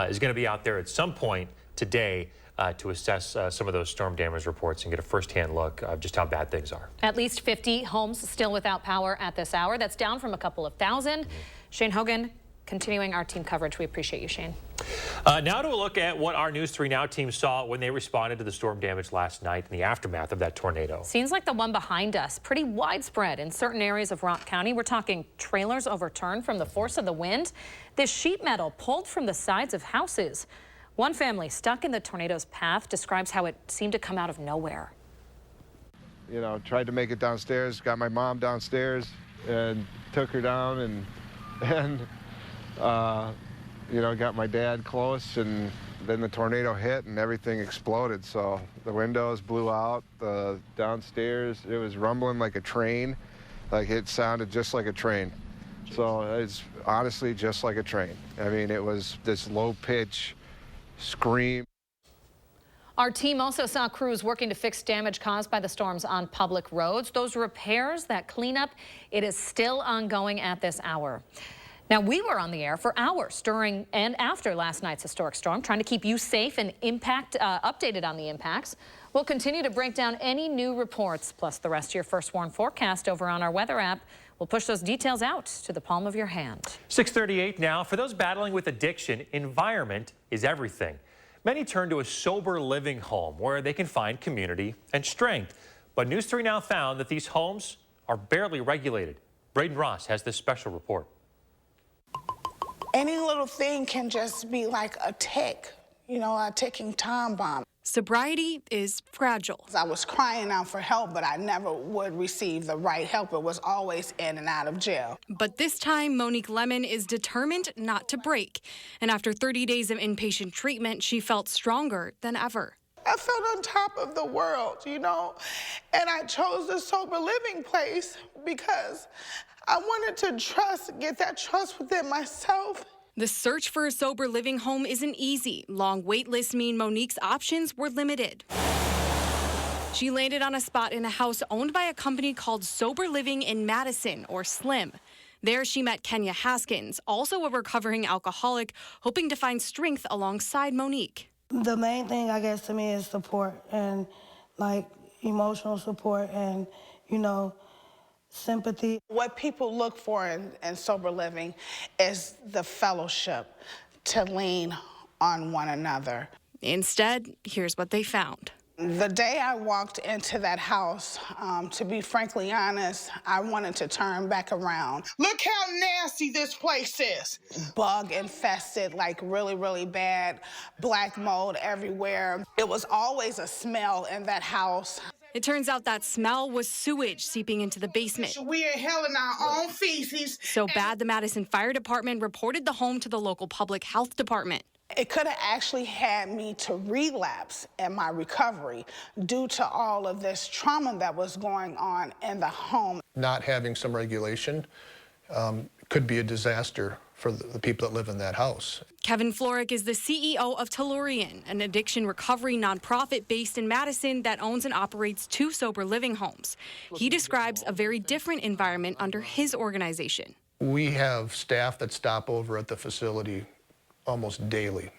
is going to be out there at some point today to assess some of those storm damage reports and get a firsthand look of just how bad things are. At least 50 homes still without power at this hour. That's down from a couple of thousand. Shane Hogan, continuing our team coverage. We appreciate you, Shane. Now to a look at what our News 3 Now team saw when they responded to the storm damage last night in the aftermath of that tornado. Scenes like the one behind us, pretty widespread in certain areas of Rock County. We're talking trailers overturned from the force of the wind. This sheet metal pulled from the sides of houses. One family stuck in the tornado's path describes how it seemed to come out of nowhere. You know, tried to make it downstairs, got my mom downstairs and took her down and you know, got my dad close, and then the tornado hit and everything exploded. So the windows blew out, the downstairs, it was rumbling like a train. Like it sounded just like a train. So it's honestly just like a train. I mean, it was this low pitch scream. Our team also saw crews working to fix damage caused by the storms on public roads. Those repairs, that cleanup, it is still ongoing at this hour. Now, we were on the air for hours during and after last night's historic storm, trying to keep you safe and updated on the impacts. We'll continue to break down any new reports, plus the rest of your First Warn forecast over on our weather app. We'll push those details out to the palm of your hand. 6:38 now. For those battling with addiction, environment is everything. Many turn to a sober living home where they can find community and strength. But News 3 Now found that these homes are barely regulated. Braden Ross has this special report. Any little thing can just be like a tick, a ticking time bomb. Sobriety is fragile. I was crying out for help, but I never would receive the right help. It was always in and out of jail. But this time, Monique Lemon is determined not to break. And after 30 days of inpatient treatment, she felt stronger than ever. I felt on top of the world, and I chose the sober living place because I wanted to get that trust within myself. The search for a sober living home isn't easy. Long wait lists mean Monique's options were limited. She landed on a spot in a house owned by a company called Sober Living in Madison, or SLIM. There she met Kenya Haskins, also a recovering alcoholic, hoping to find strength alongside Monique. The main thing, I guess, to me is support and, emotional support and, sympathy. What people look for in sober living is the fellowship, to lean on one another. Instead, here's what they found. The day I walked into that house, to be frankly honest, I wanted to turn back around. Look how nasty this place is. Bug infested, really, really bad, black mold everywhere. It was always a smell in that house. It turns out that smell was sewage seeping into the basement. We inhaling our own feces. So bad, the Madison Fire Department reported the home to the local public health department. It could have actually had me to relapse in my recovery due to all of this trauma that was going on in the home. Not having some regulation could be a disaster for the people that live in that house. Kevin Florick is the CEO of Tellurian, an addiction recovery nonprofit based in Madison that owns and operates 2 sober living homes. He describes a very different environment under his organization. We have staff that stop over at the facility almost daily.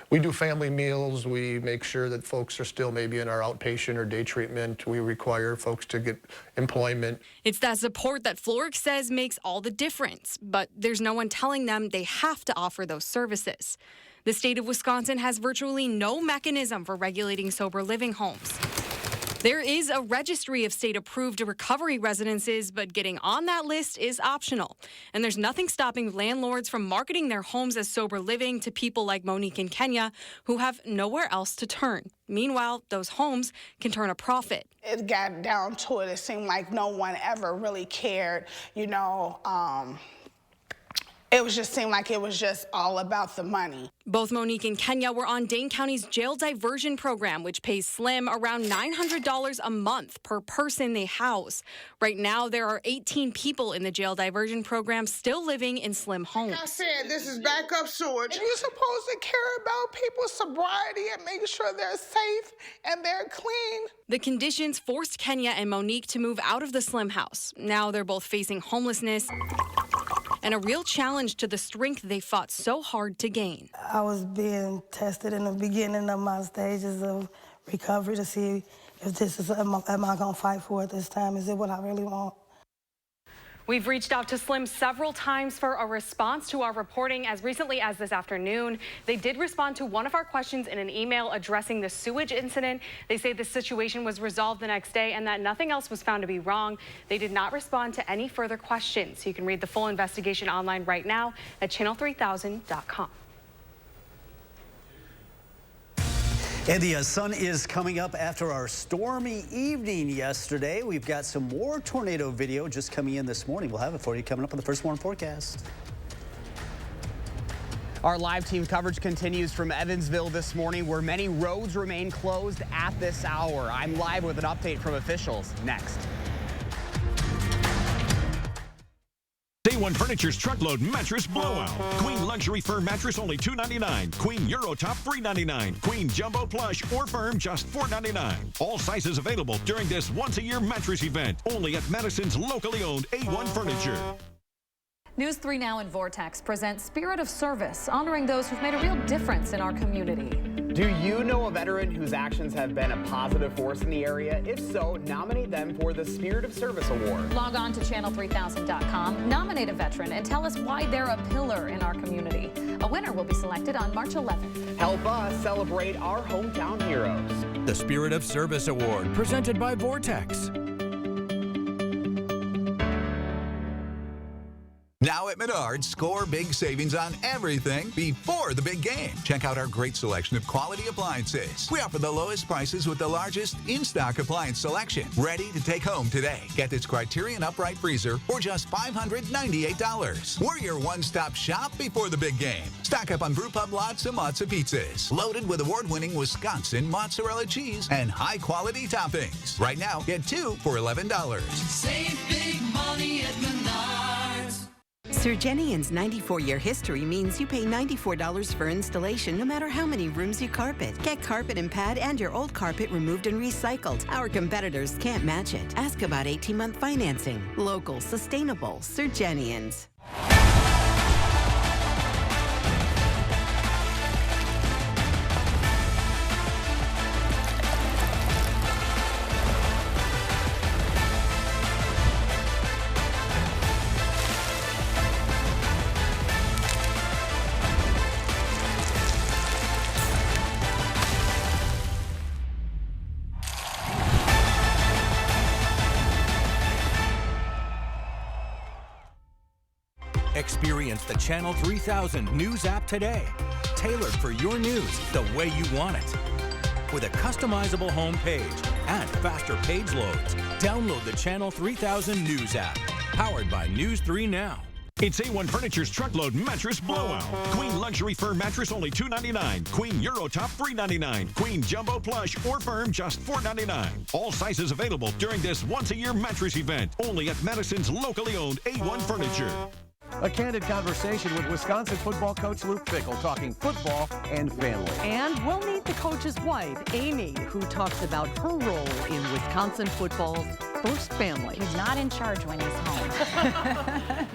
We do family meals. We make sure that folks are still maybe in our outpatient or day treatment. We require folks to get employment. It's that support that Florick says makes all the difference, but there's no one telling them they have to offer those services. The state of Wisconsin has virtually no mechanism for regulating sober living homes. There is a registry of state-approved recovery residences, but getting on that list is optional. And there's nothing stopping landlords from marketing their homes as sober living to people like Monique and Kenya, who have nowhere else to turn. Meanwhile, those homes can turn a profit. It got down to it. It seemed like no one ever really cared, It just seemed like it was just all about the money. Both Monique and Kenya were on Dane County's jail diversion program, which pays SLIM around $900 a month per person they house. Right now, there are 18 people in the jail diversion program still living in SLIM homes. Like I said, this is backup sewage. You're supposed to care about people's sobriety and make sure they're safe and they're clean. The conditions forced Kenya and Monique to move out of the SLIM house. Now they're both facing homelessness and a real challenge to the strength they fought so hard to gain. I was being tested in the beginning of my stages of recovery to see if this is, am I gonna fight for it this time? Is it what I really want? We've reached out to SLIM several times for a response to our reporting as recently as this afternoon. They did respond to one of our questions in an email addressing the sewage incident. They say the situation was resolved the next day and that nothing else was found to be wrong. They did not respond to any further questions. You can read the full investigation online right now at channel3000.com. And the sun is coming up after our stormy evening yesterday. We've got some more tornado video just coming in this morning. We'll have it for you coming up on the First Warn forecast. Our live team coverage continues from Evansville this morning, where many roads remain closed at this hour. I'm live with an update from officials next. Day One Furniture's Truckload Mattress Blowout. Queen Luxury Firm Mattress only $2.99. Queen Euro Top $3.99. Queen Jumbo Plush or Firm just $4.99. All sizes available during this once-a-year mattress event. Only at Madison's locally owned A1 Furniture. News 3 Now and Vortex present Spirit of Service, honoring those who've made a real difference in our community. Do you know a veteran whose actions have been a positive force in the area? If so, nominate them for the Spirit of Service Award. Log on to channel3000.com, nominate a veteran, and tell us why they're a pillar in our community. A winner will be selected on March 11th. Help us celebrate our hometown heroes. The Spirit of Service Award, presented by Vortex. Now at Menards, score big savings on everything before the big game. Check out our great selection of quality appliances. We offer the lowest prices with the largest in-stock appliance selection. Ready to take home today. Get this Criterion upright freezer for just $598. We're your one-stop shop before the big game. Stock up on Brewpub lots and lots of pizzas, loaded with award-winning Wisconsin mozzarella cheese and high-quality toppings. Right now, get 2 for $11. Save big money at Menards. Surgenian's 94-year history means you pay $94 for installation no matter how many rooms you carpet. Get carpet and pad and your old carpet removed and recycled. Our competitors can't match it. Ask about 18-month financing. Local, sustainable, Surgenians. Experience the Channel 3000 News app today. Tailored for your news the way you want it. With a customizable home page and faster page loads. Download the Channel 3000 News app. Powered by News 3 Now. It's A1 Furniture's Truckload Mattress Blowout. Queen Luxury Firm Mattress only $2.99. Queen Euro Top $3.99. Queen Jumbo Plush or Firm just $4.99. All sizes available during this once-a-year mattress event. Only at Madison's locally owned A1 Furniture. A candid conversation with Wisconsin football coach Luke Fickell, talking football and family. And we'll meet the coach's wife, Amy, who talks about her role in Wisconsin football's first family. He's not in charge when he's home.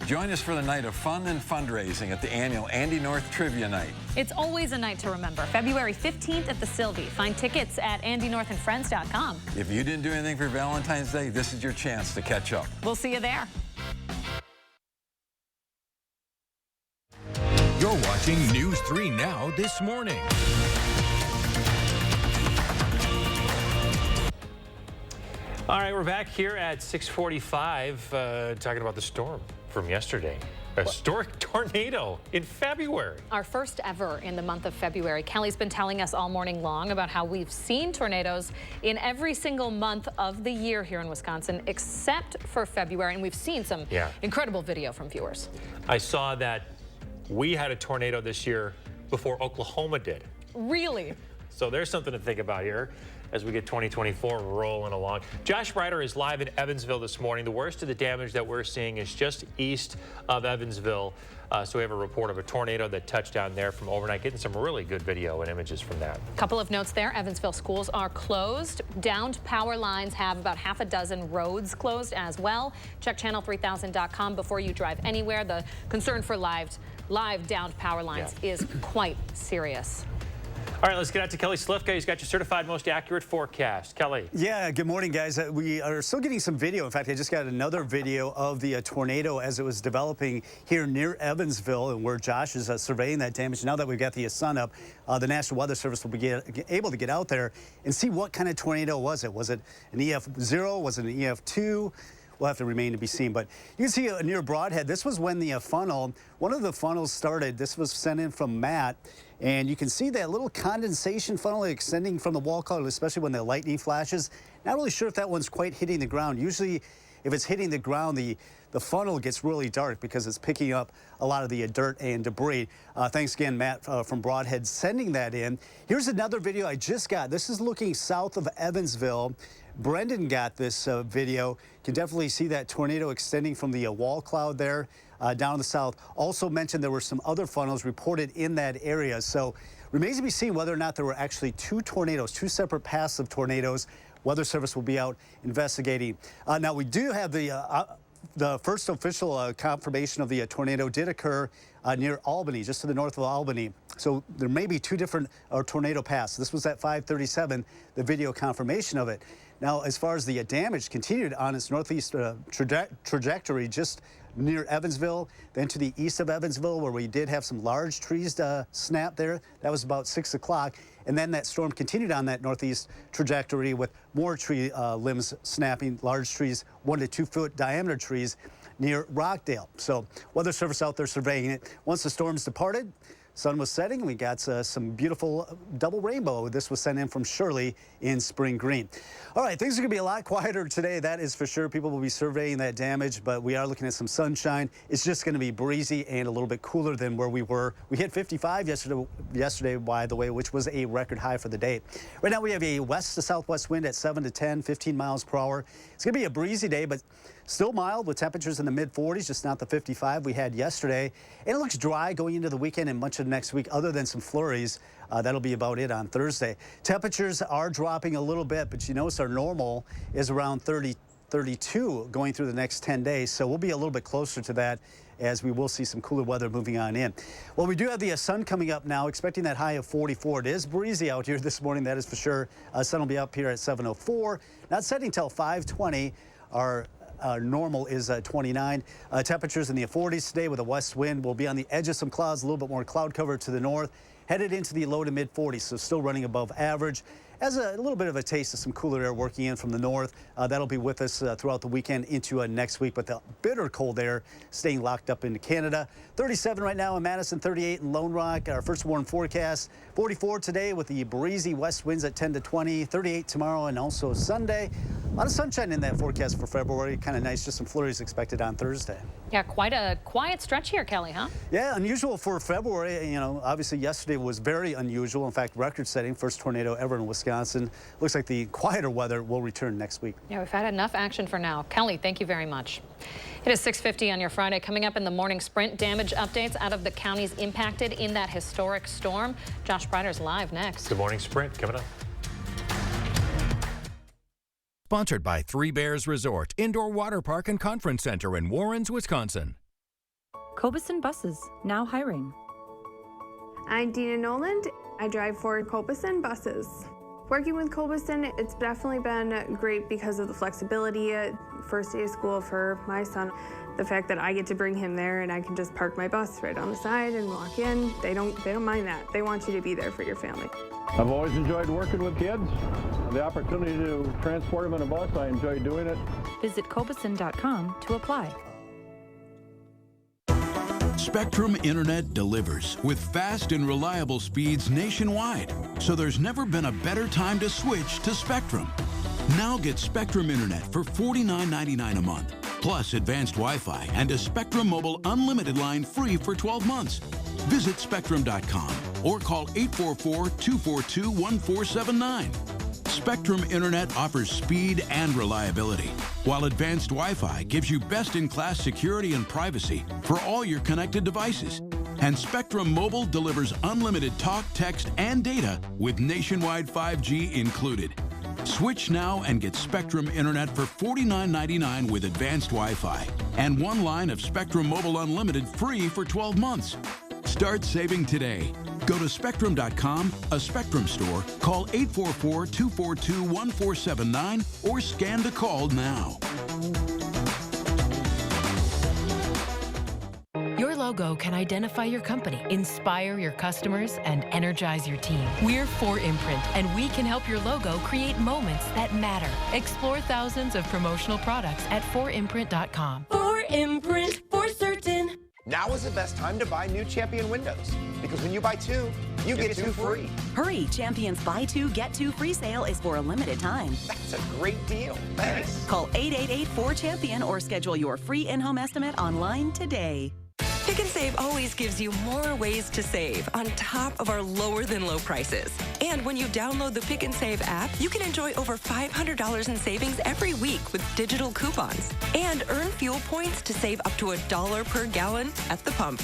Join us for the night of fun and fundraising at the annual Andy North Trivia Night. It's always a night to remember. February 15th at the Sylvie. Find tickets at andynorthandfriends.com. If you didn't do anything for Valentine's Day, this is your chance to catch up. We'll see you there. You're watching News 3 Now this morning. All right, we're back here at 6:45 talking about the storm from yesterday. A historic tornado in February. Our first ever in the month of February. Kelly's been telling us all morning long about how we've seen tornadoes in every single month of the year here in Wisconsin, except for February. And we've seen some incredible video from viewers. I saw that we had a tornado this year before Oklahoma did. Really? So there's something to think about here as we get 2024 rolling along. Josh Ryder is live in Evansville this morning. The worst of the damage that we're seeing is just east of Evansville. So we have a report of a tornado that touched down there from overnight, getting some really good video and images from that. Couple of notes there. Evansville schools are closed. Downed power lines have about half a dozen roads closed as well. Check channel3000.com before you drive anywhere. The concern for live downed power lines is quite serious. All right, let's get out to Kelly Slifka. He's got your certified most accurate forecast. Kelly. Yeah, good morning, guys. We are still getting some video. In fact, I just got another video of the tornado as it was developing here near Evansville, and where Josh is surveying that damage. Now that we've got the sun up, the National Weather Service will be able to get out there and see what kind of tornado was it. Was it an EF0? Was it an EF2? We'll have to remain to be seen. But you can see near Broadhead, this was when the funnel, one of the funnels started. This was sent in from Matt. And you can see that little condensation funnel extending from the wall cloud, especially when the lightning flashes. Not really sure if that one's quite hitting the ground. Usually, if it's hitting the ground, the funnel gets really dark because it's picking up a lot of the dirt and debris. Thanks again, Matt, from Broadhead, sending that in. Here's another video I just got. This is looking south of Evansville. Brendan got this video. You can definitely see that tornado extending from the wall cloud there down in the south. Also mentioned there were some other funnels reported in that area. So remains to be seen whether or not there were actually two tornadoes, two separate paths of tornadoes. Weather Service will be out investigating. Now we do have the the first official confirmation of the tornado did occur near Albany, just to the north of Albany. So there may be two different tornado paths. This was at 5:37, the video confirmation of it. Now, as far as the damage continued on its northeast trajectory, just near Evansville, then to the east of Evansville, where we did have some large trees snap there. That was about 6 o'clock. And then that storm continued on that northeast trajectory with more tree limbs snapping, large trees, 1 to 2 foot diameter trees near Rockdale. So Weather Service out there surveying it. Once the storms departed, sun was setting. We got some beautiful double rainbow. This was sent in from Shirley in Spring Green. All right, things are going to be a lot quieter today, that is for sure. People will be surveying that damage, but we are looking at some sunshine. It's just going to be breezy and a little bit cooler than where we were. We hit 55 yesterday, by the way, which was a record high for the day. Right now we have a west to southwest wind at 7 to 10, 15 miles per hour. It's going to be a breezy day, but still mild with temperatures in the mid-40s, just not the 55 we had yesterday. And it looks dry going into the weekend and much of next week, other than some flurries. That'll be about it on Thursday. Temperatures are dropping a little bit, but you notice our normal is around 30, 32 going through the next 10 days. So we'll be a little bit closer to that as we will see some cooler weather moving on in. Well, we do have the sun coming up now, expecting that high of 44. It is breezy out here this morning, that is for sure. Sun will be up here at 7:04. Not setting till 5:20. Our normal is 29. Temperatures in the 40s today with a west wind. We'll be on the edge of some clouds, a little bit more cloud cover to the north. Headed into the low to mid 40s, so still running above average. As a little bit of a taste of some cooler air working in from the north. That'll be with us throughout the weekend into next week, but the bitter cold air staying locked up into Canada. 37 right now in Madison, 38 in Lone Rock. Our first warm forecast, 44 today with the breezy west winds at 10 to 20, 38 tomorrow and also Sunday. A lot of sunshine in that forecast for February. Kind of nice, just some flurries expected on Thursday. Yeah, quite a quiet stretch here, Kelly, huh? Yeah, unusual for February. You know, obviously yesterday was very unusual. In fact, record-setting, first tornado ever in Wisconsin. Looks like the quieter weather will return next week. Yeah, we've had enough action for now. Kelly, thank you very much. It is 6:50 on your Friday. Coming up in the morning sprint, damage updates out of the counties impacted in that historic storm. Josh Breider's live next. Good morning sprint coming up. Sponsored by Three Bears Resort, Indoor Water Park and Conference Center in Warrens, Wisconsin. Cobeson Buses, now hiring. I'm Dina Noland. I drive for Cobeson Buses. Working with Cobeson, it's definitely been great because of the flexibility. First day of school for my son, the fact that I get to bring him there and I can just park my bus right on the side and walk in. They don't mind that. They want you to be there for your family. I've always enjoyed working with kids. The opportunity to transport them in a bus, I enjoy doing it. Visit Cobeson.com to apply. Spectrum Internet delivers with fast and reliable speeds nationwide. So there's never been a better time to switch to Spectrum. Now get Spectrum Internet for $49.99 a month, plus advanced Wi-Fi and a Spectrum Mobile Unlimited line free for 12 months. Visit Spectrum.com or call 844-242-1479. Spectrum Internet offers speed and reliability, while advanced Wi-Fi gives you best-in-class security and privacy for all your connected devices. And Spectrum Mobile delivers unlimited talk, text, and data with nationwide 5G included. Switch now and get Spectrum Internet for $49.99 with advanced Wi-Fi and one line of Spectrum Mobile Unlimited free for 12 months. Start saving today. Go to Spectrum.com, a Spectrum store, call 844-242-1479, or scan the call now. Your logo can identify your company, inspire your customers, and energize your team. We're 4imprint, and we can help your logo create moments that matter. Explore thousands of promotional products at 4imprint.com. 4imprint, for certain. Now is the best time to buy new Champion windows, because when you buy two, you get two free. Hurry, Champion's Buy Two, Get Two free sale is for a limited time. That's a great deal. Thanks. Call 888-4CHAMPION or schedule your free in-home estimate online today. Pick and Save always gives you more ways to save on top of our lower than low prices. And when you download the Pick and Save app, you can enjoy over $500 in savings every week with digital coupons and earn fuel points to save up to $1 per gallon at the pump.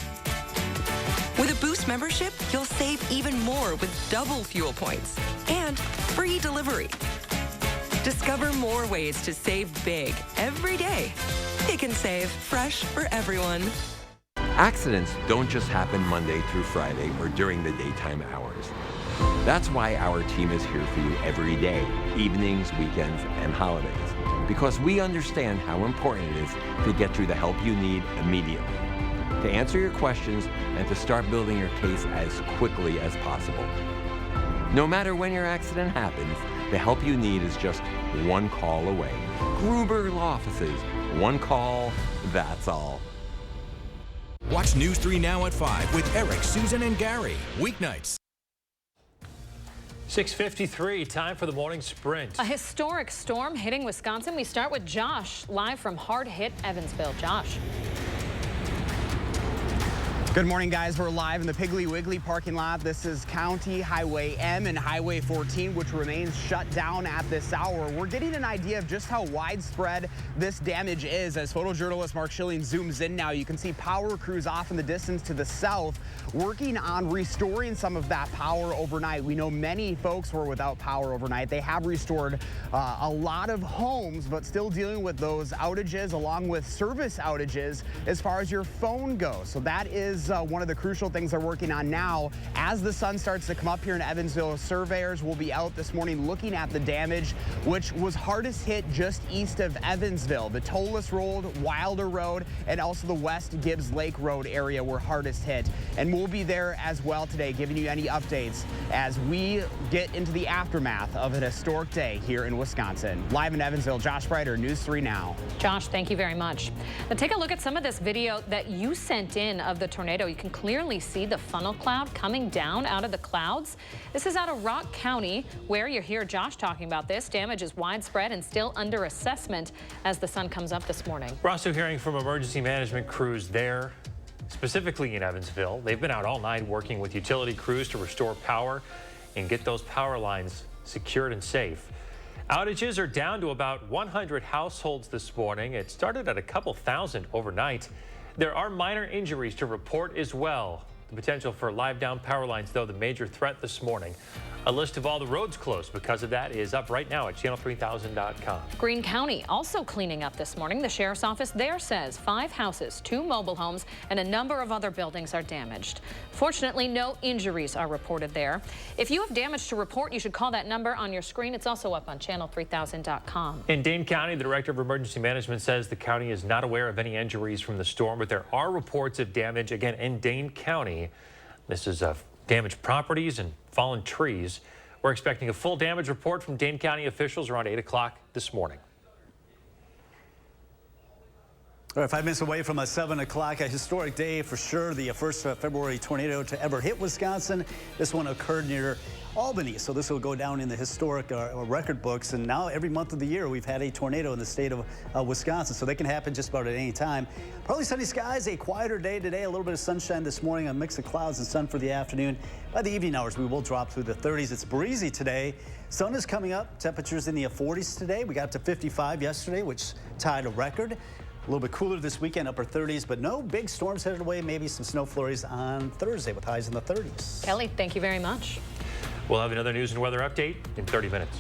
With a Boost membership, you'll save even more with double fuel points and free delivery. Discover more ways to save big every day Pick and Save, fresh for everyone. Accidents don't just happen Monday through Friday or during the daytime hours. That's why our team is here for you every day, evenings, weekends, and holidays. Because we understand how important it is to get you the help you need immediately, to answer your questions, and to start building your case as quickly as possible. No matter when your accident happens, the help you need is just one call away. Gruber Law Offices, one call, that's all. Watch News 3 Now at 5 with Eric, Susan, and Gary. Weeknights. 6:53, time for the morning sprint. A historic storm hitting Wisconsin. We start with Josh, live from hard-hit Evansville. Josh. Good morning, guys. We're live in the Piggly Wiggly parking lot. This is County Highway M and Highway 14, which remains shut down at this hour. We're getting an idea of just how widespread this damage is. As photojournalist Mark Schilling zooms in now, you can see power crews off in the distance to the south working on restoring some of that power overnight. We know many folks were without power overnight. They have restored a lot of homes, but still dealing with those outages along with service outages as far as your phone goes. So that is one of the crucial things they're working on now. As the sun starts to come up here in Evansville, surveyors will be out this morning looking at the damage, which was hardest hit just east of Evansville. The Tollis Road, Wilder Road, and also the West Gibbs Lake Road area were hardest hit. And we'll be there as well today, giving you any updates as we get into the aftermath of an historic day here in Wisconsin. Live in Evansville, Josh Breiter, News 3 Now. Josh, thank you very much. Now take a look at some of this video that you sent in of the tornado. You can clearly see the funnel cloud coming down out of the clouds. This is out of Rock County, where you hear Josh talking about this. Damage is widespread and still under assessment as the sun comes up this morning. We're also hearing from emergency management crews there, specifically in Evansville. They've been out all night working with utility crews to restore power and get those power lines secured and safe. Outages are down to about 100 households this morning. It started at a couple thousand overnight. There are minor injuries to report as well. The potential for live down power lines, though, the major threat this morning. A list of all the roads closed because of that is up right now at channel3000.com. Greene County also cleaning up this morning. The sheriff's office there says 5 houses, 2 mobile homes, and a number of other buildings are damaged. Fortunately, no injuries are reported there. If you have damage to report, you should call that number on your screen. It's also up on channel3000.com. In Dane County, the director of emergency management says the county is not aware of any injuries from the storm, but there are reports of damage again in Dane County. This is of damaged properties and fallen trees. We're expecting a full damage report from Dane County officials around 8 o'clock this morning. All right, 5 minutes away from 7 o'clock, a historic day for sure. The first February tornado to ever hit Wisconsin. This one occurred near Albany, so this will go down in the historic record books. And now every month of the year, we've had a tornado in the state of Wisconsin, so they can happen just about at any time. Partly sunny skies, a quieter day today, a little bit of sunshine this morning, a mix of clouds and sun for the afternoon. By the evening hours, we will drop through the 30s. It's breezy today. Sun is coming up. Temperatures in the 40s today. We got to 55 yesterday, which tied a record. A little bit cooler this weekend, upper 30s, but no big storms headed away. Maybe some snow flurries on Thursday with highs in the 30s. Kelly, thank you very much. We'll have another news and weather update in 30 minutes.